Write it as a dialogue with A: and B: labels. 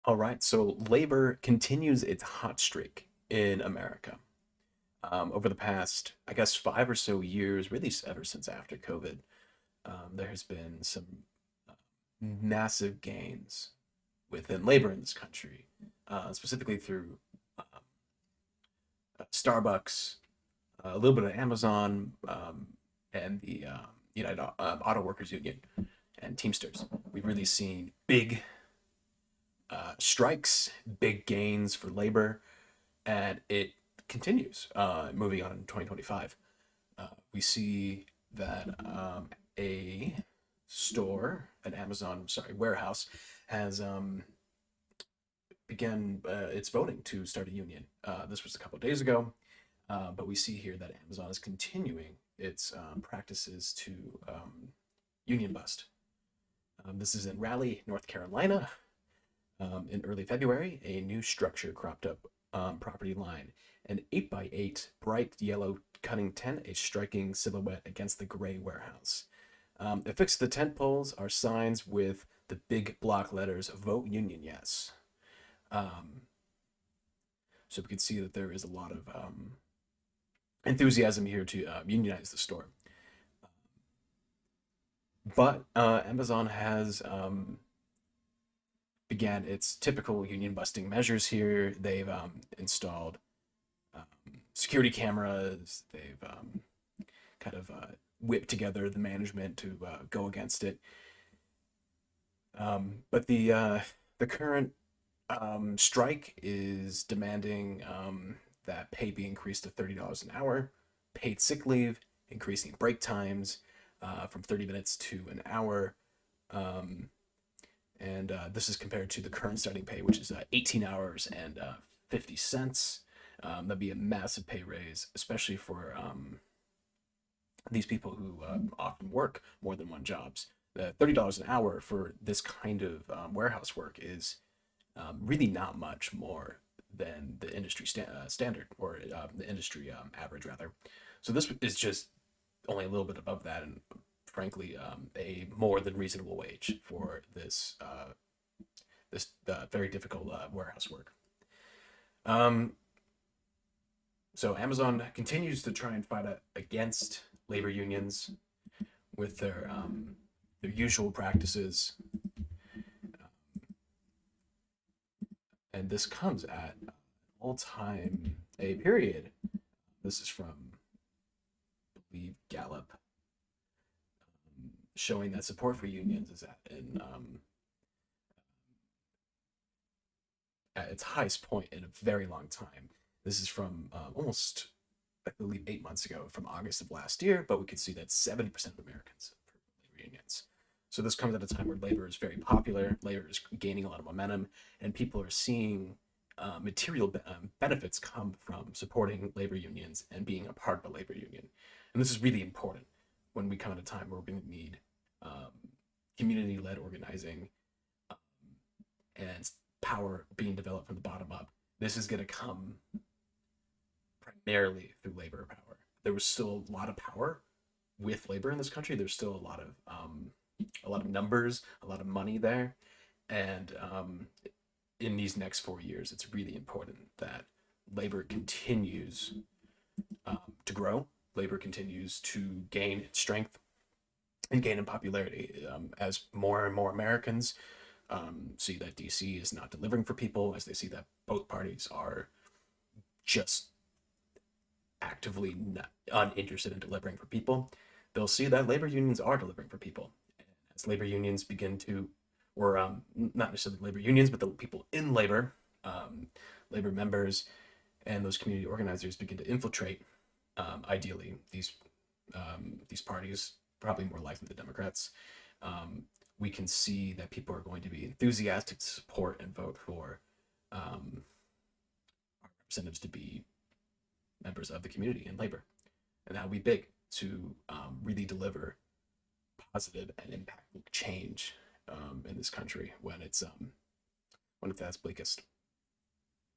A: All right, so labor continues its hot streak in America. Over the past, I guess, 5 or so years, really ever since after COVID, there has been some uh, massive gains within labor in this country, specifically through Starbucks, a little bit of Amazon, and the United Auto Workers Union and Teamsters. We've really seen big strikes, big gains for labor, and it continues moving on in 2025. We see that a an Amazon, sorry, warehouse has began its voting to start a union. This was a couple of days ago, but we see here that Amazon is continuing its practices to union bust. This is in Raleigh, North Carolina. In early February, a new structure cropped up property line. An 8x8 bright yellow cutting tent, a striking silhouette against the gray warehouse. Affixed to the tent poles are signs with the big block letters, "Vote Union Yes." Um, so we can see that there is a lot of enthusiasm here to unionize the store. But Amazon has began its typical union busting measures here. They've installed security cameras. They've kind of whipped together the management to go against it. But the current strike is demanding that pay be increased to $30 an hour, paid sick leave, increasing break times from 30 minutes to an hour. And this is compared to the current starting pay, which is 18 hours and 50 cents. That'd be a massive pay raise, especially for these people who often work more than one jobs. $30 an hour for this kind of warehouse work is really not much more than the industry standard, or the industry average, rather. So this is just only a little bit above that, and frankly, a more than reasonable wage for this very difficult warehouse work. Um, so Amazon continues to try and fight against labor unions with their usual practices, and this comes at all time a period. This is from, I believe, Gallup, showing that support for unions is at its highest point in a very long time. This is from almost, I believe, 8 months ago, from August of last year, but we could see that 70% of Americans support labor unions. So this comes at a time where labor is very popular, labor is gaining a lot of momentum, and people are seeing material benefits come from supporting labor unions and being a part of a labor union. And this is really important when we come at a time where we're going to need um, community-led organizing um, and power being developed from the bottom up. This is going to come primarily through labor power. There was still a lot of power with labor in this country. There's still a lot of numbers, a lot of money there, and in these next 4 years, it's really important that labor continues to grow. Labor continues to gain in strength and gain in popularity as more and more Americans see that DC is not delivering for people, as they see that both parties are just actively not uninterested in delivering for people. They'll see that labor unions are delivering for people. As labor unions begin to, or not necessarily labor unions, but the people in labor, labor members, and those community organizers begin to infiltrate, ideally, these parties, probably more likely the Democrats. We can see that people are going to be enthusiastic to support and vote for our representatives to be members of the community and labor. And that will be big to really deliver positive and impactful change in this country when it's at its bleakest.